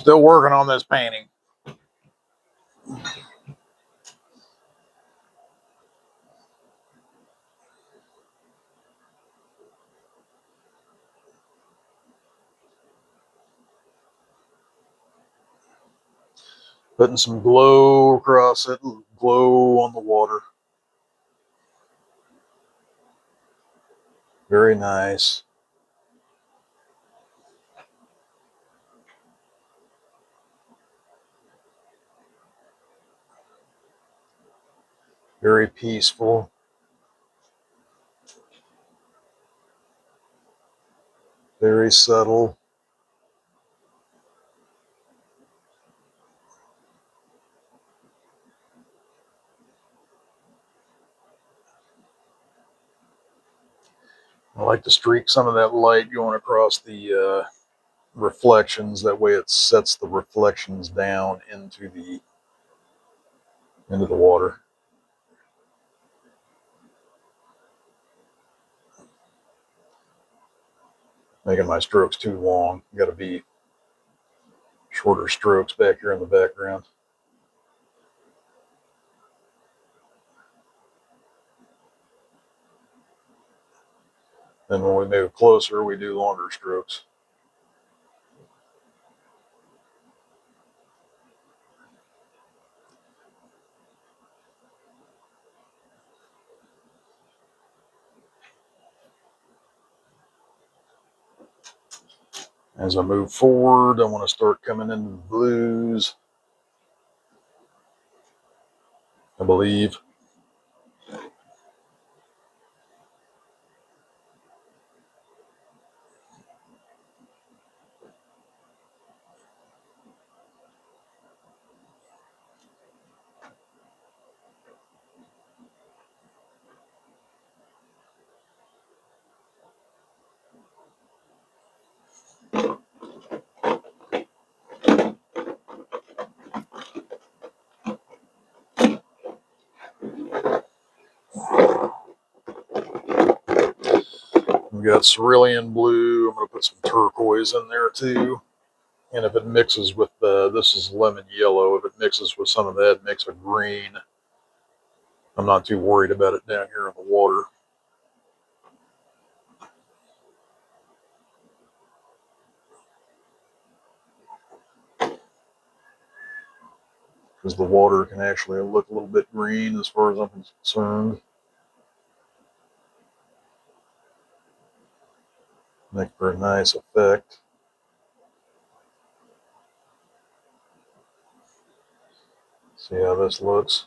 Still working on this painting. Putting some glow across it, glow on the water. Very nice. Very peaceful. Very subtle. I like to streak some of that light going across the reflections. That way it sets the reflections down into the water. Making my strokes too long. Got to be shorter strokes back here in the background. And when we move closer, we do longer strokes. As I move forward, I want to start coming into the blues, I believe. We've got cerulean blue. I'm going to put some turquoise in there too. And if it mixes with this is lemon yellow. If it mixes with some of that, makes a green. I'm not too worried about it down here in the water. Because the water can actually look a little bit green as far as I'm concerned. Make for a nice effect. See how this looks.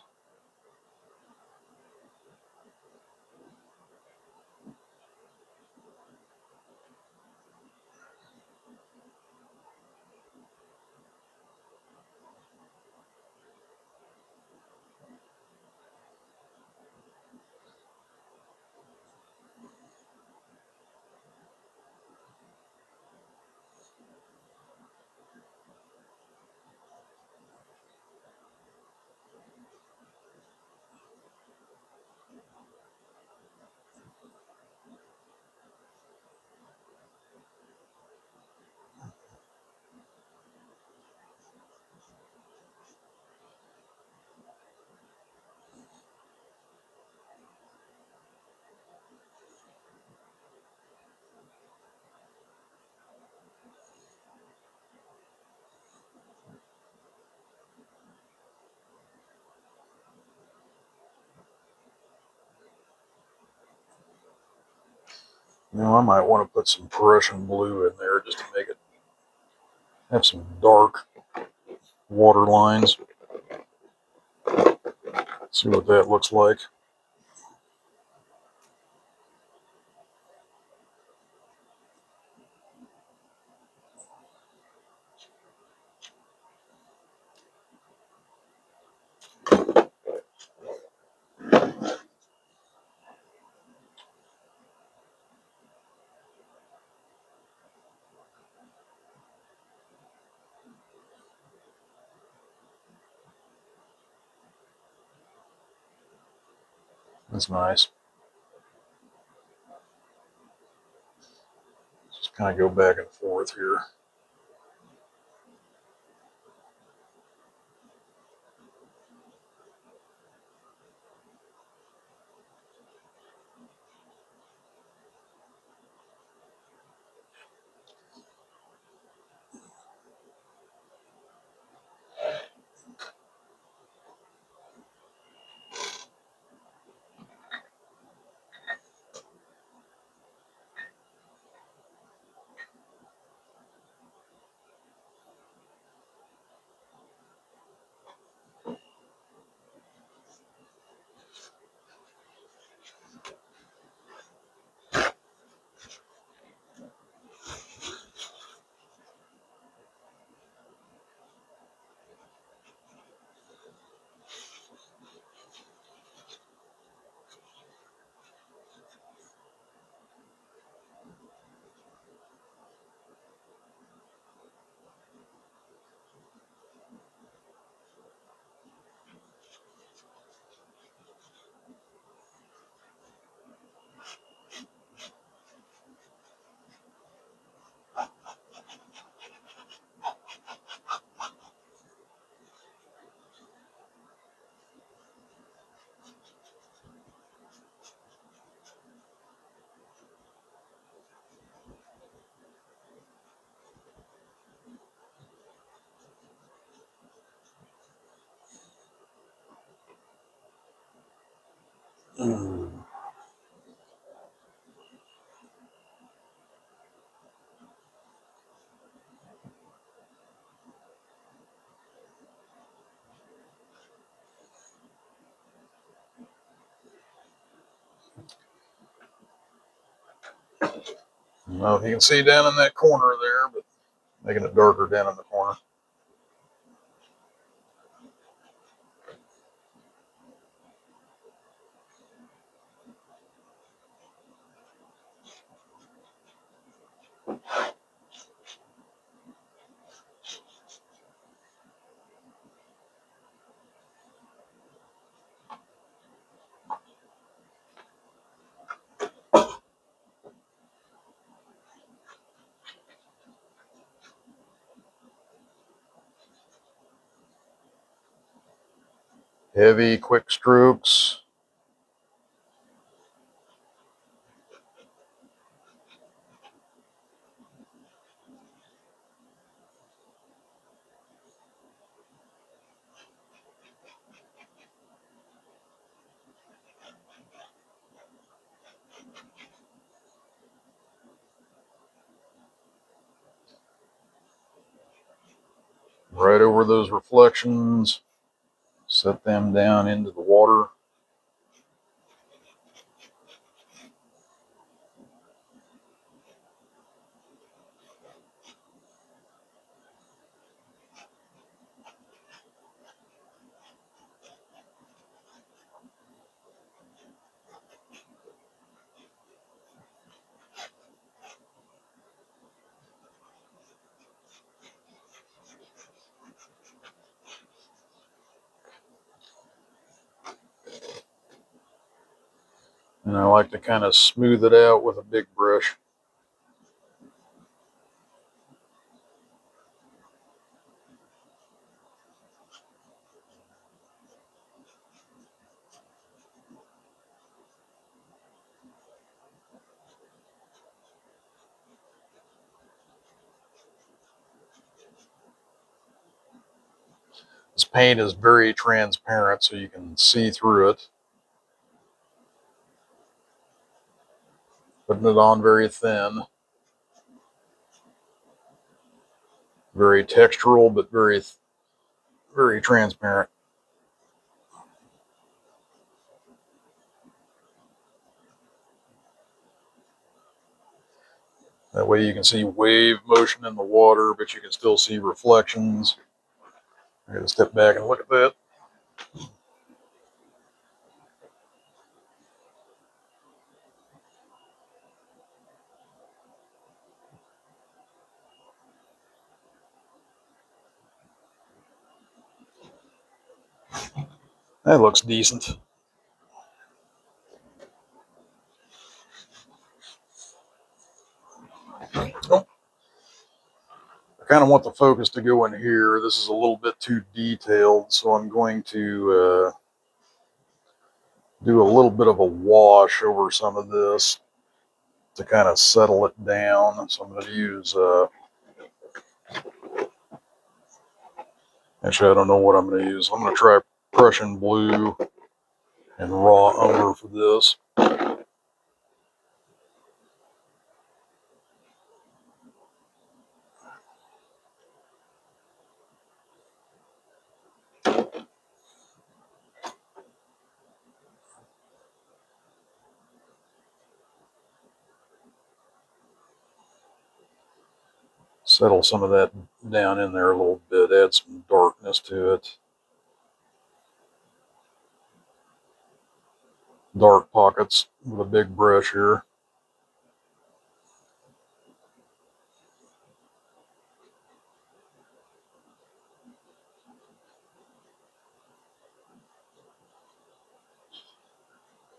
You know, I might want to put some Prussian blue in there just to make it have some dark water lines. See what that looks like. That's nice. Just kind of go back and forth here. I don't know if you can see down in that corner there, but making it darker down in the corner. Heavy, quick strokes. Right over those reflections. Set them down into the water. And I like to kind of smooth it out with a big brush. This paint is very transparent, so you can see through it. Putting it on very thin. Very textural, but very transparent. That way you can see wave motion in the water, but you can still see reflections. I'm going to step back and look at that. That looks decent. Oh, I kind of want the focus to go in here. This is a little bit too detailed, so I'm going to do a little bit of a wash over some of this to kind of settle it down. So I'm going to use, actually, I don't know what I'm going to use. I'm going to try Prussian blue and raw umber for this. Settle some of that down in there a little bit, add some darkness to it. Dark pockets with a big brush here.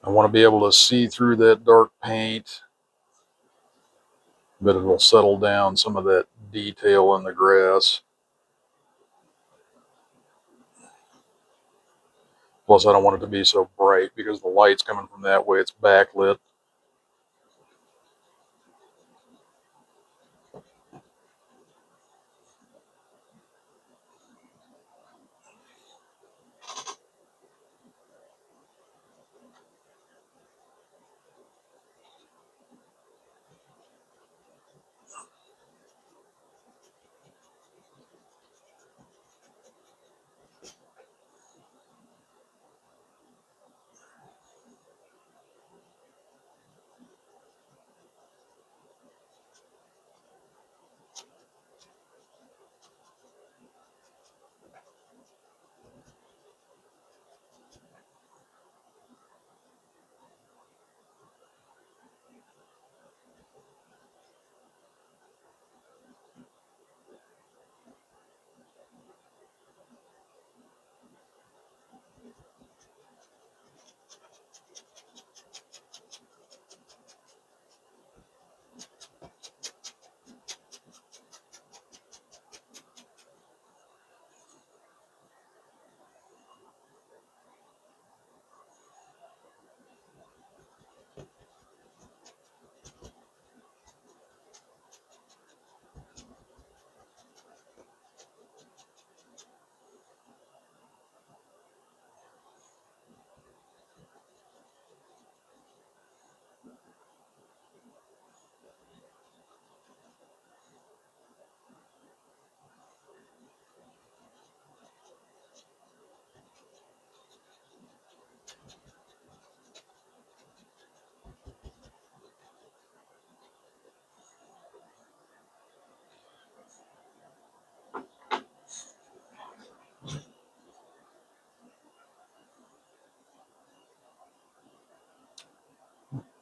I want to be able to see through that dark paint, but it'll settle down some of that detail in the grass. Plus, I don't want it to be so bright because the light's coming from that way. It's backlit.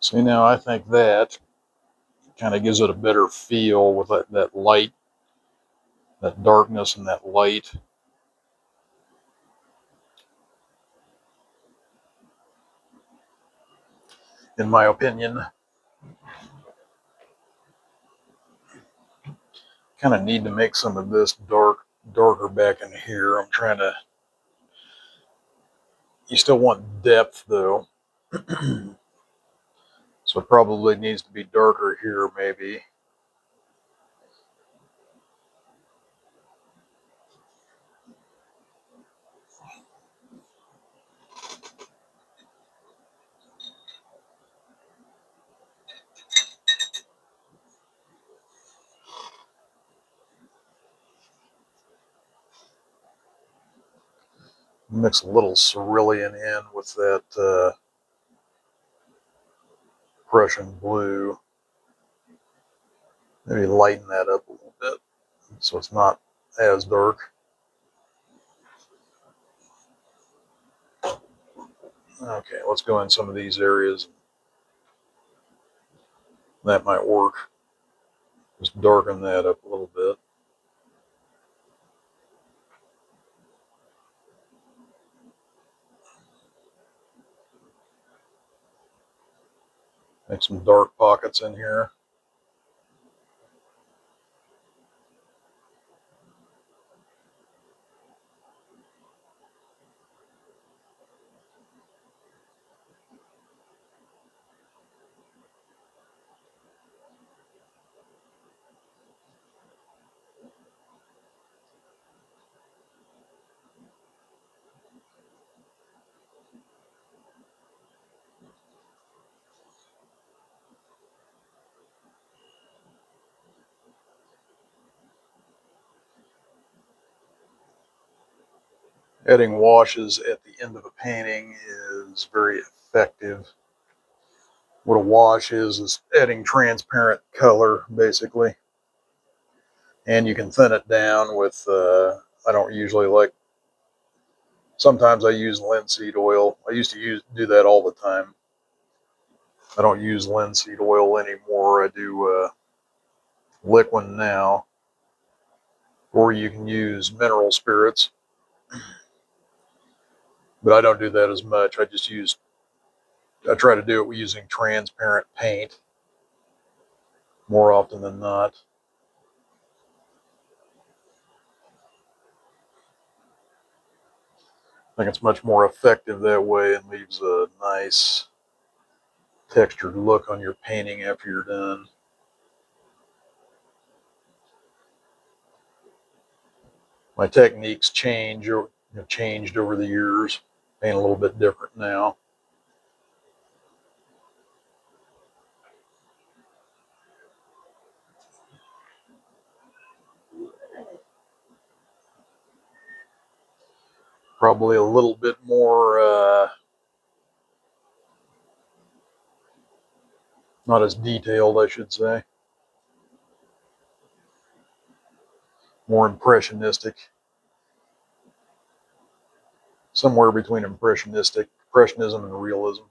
See, now I think that kind of gives it a better feel with that light, that darkness and that light. In my opinion, kind of need to make some of this darker back in here. I'm trying to, you still want depth though. So it probably needs to be darker here maybe. Mix a little cerulean in with that Prussian blue. Maybe lighten that up a little bit so it's not as dark. Okay, let's go in some of these areas. That might work. Just darken that up a little bit. Make some dark pockets in here. Adding washes at the end of a painting is very effective. What a wash is adding transparent color, basically. And you can thin it down with, I don't usually like, sometimes I use linseed oil. I used to do that all the time. I don't use linseed oil anymore. I do liquid now. Or you can use mineral spirits. But I don't do that as much. I try to do it using transparent paint more often than not. I think it's much more effective that way and leaves a nice textured look on your painting after you're done. My techniques have changed over the years. Paint a little bit different now. Probably a little bit more, not as detailed, I should say. More impressionistic. Somewhere between impressionism and realism.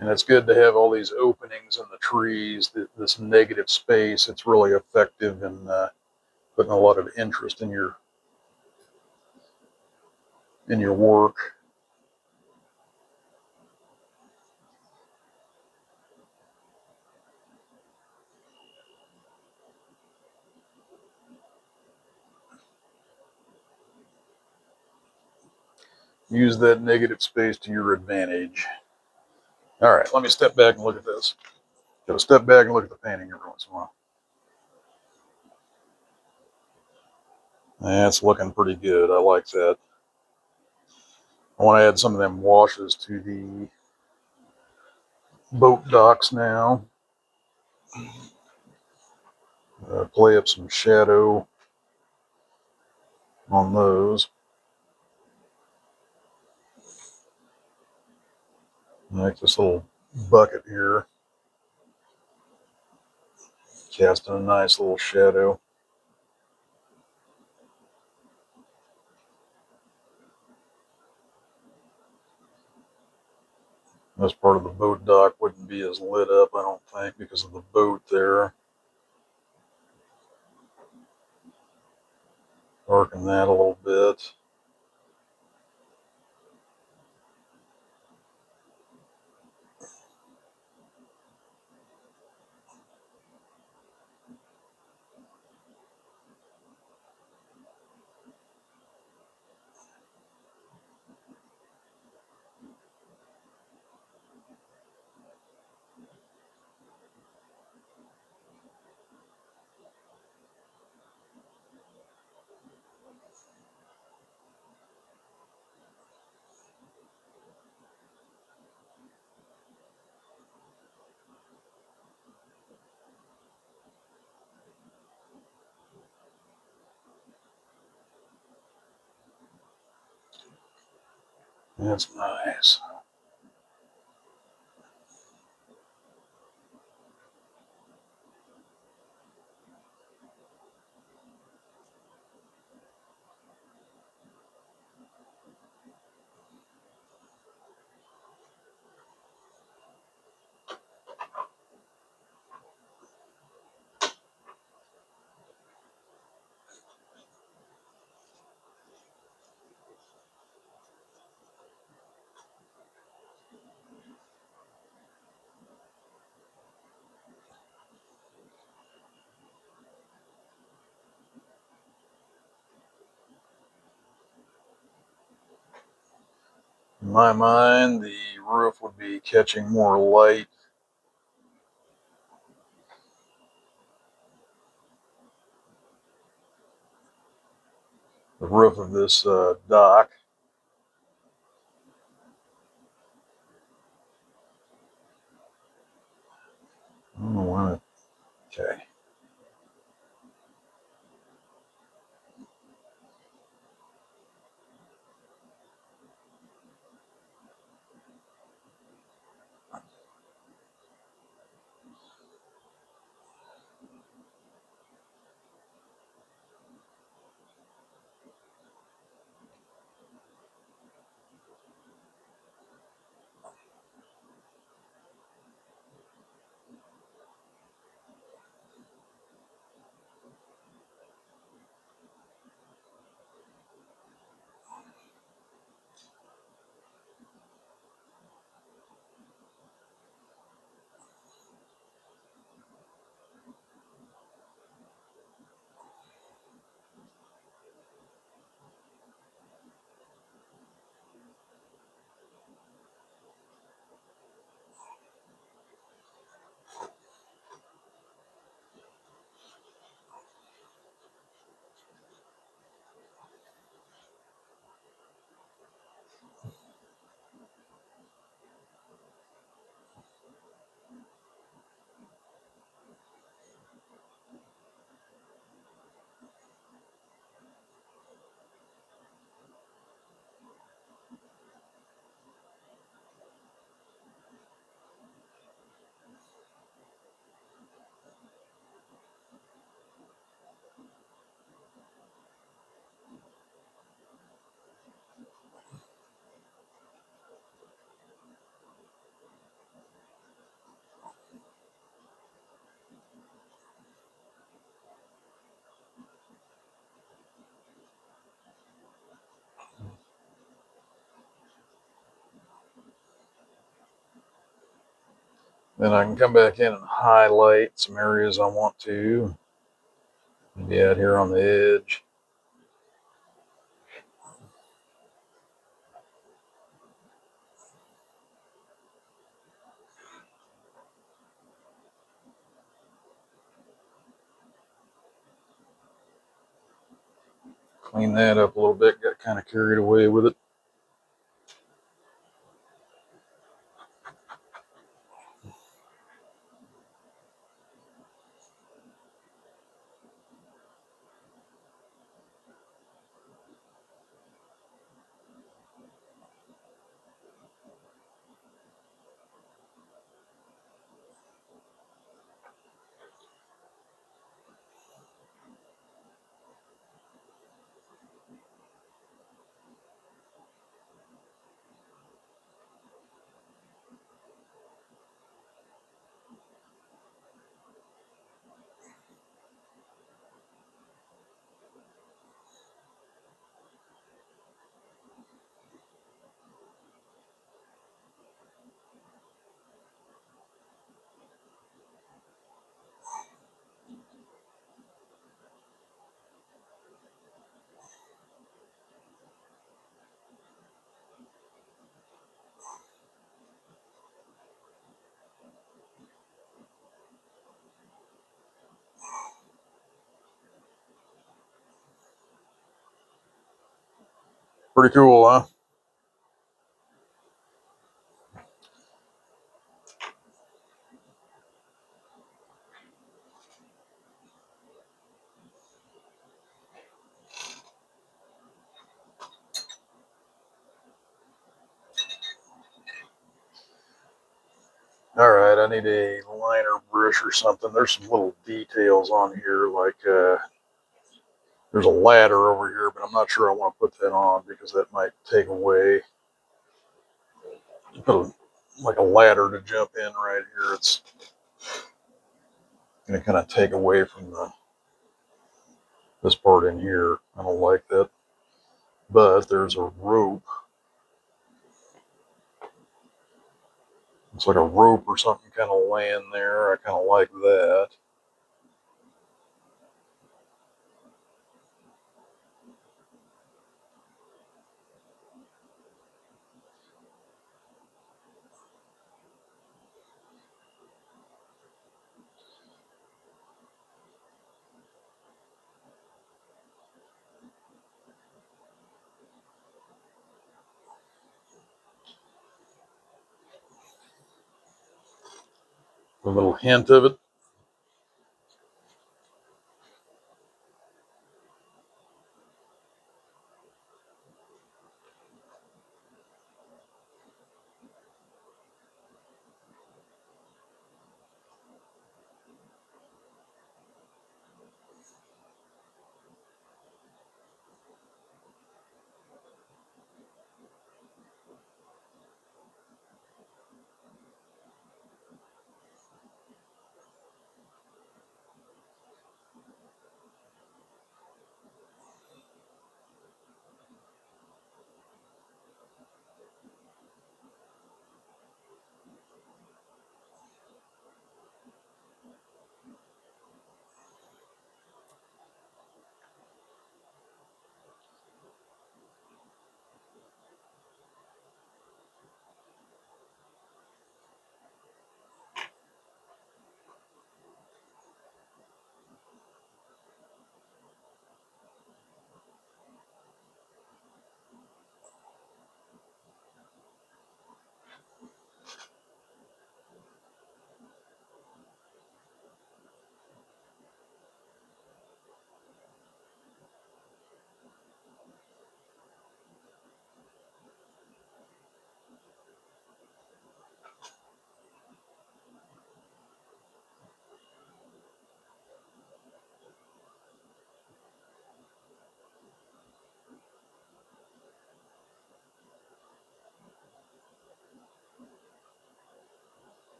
And it's good to have all these openings in the trees, this negative space. It's really effective in putting a lot of interest in your work. Use that negative space to your advantage. All right, let me step back and look at this. Gotta step back and look at the painting every once in a while. That's looking pretty good. I like that. I want to add some of them washes to the boat docks now. Play up some shadow on those. Like this little bucket here, casting a nice little shadow. This part of the boat dock wouldn't be as lit up, I don't think, because of the boat there. Darken that a little bit. That's nice. In my mind, the roof would be catching more light. The roof of this dock. I don't know why. Okay. Then I can come back in and highlight some areas I want to. Maybe out here on the edge. Clean that up a little bit. Got kind of carried away with it. Pretty cool, huh? All right, I need a liner brush or something. There's some little details on here, like there's a ladder over here, but I'm not sure I want to put that on because that might take away. Put like a ladder to jump in right here. It's going to kind of take away from this part in here. I don't like that. But there's a rope. It's like a rope or something kind of laying there. I kind of like that. A little hint of it.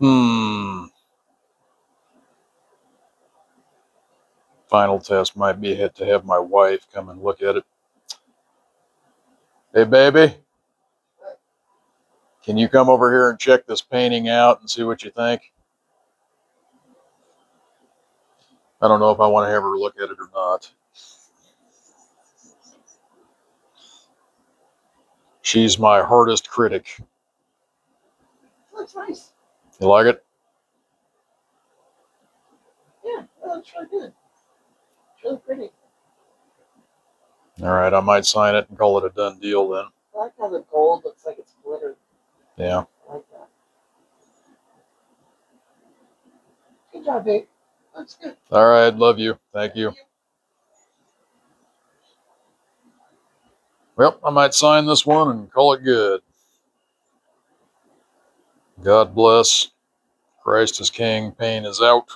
Hmm. Final test might be to have my wife come and look at it. Hey, baby, can you come over here and check this painting out and see what you think? I don't know if I want to have her look at it or not. She's my hardest critic. Looks nice. You like it? Yeah, that looks really good. It's really pretty. All right, I might sign it and call it a done deal then. I like how the gold looks like it's glittered. Yeah. I like that. Good job, babe. Looks good. All right, love you. Thank you. Well, I might sign this one and call it good. God bless. Christ is King. Pain is out.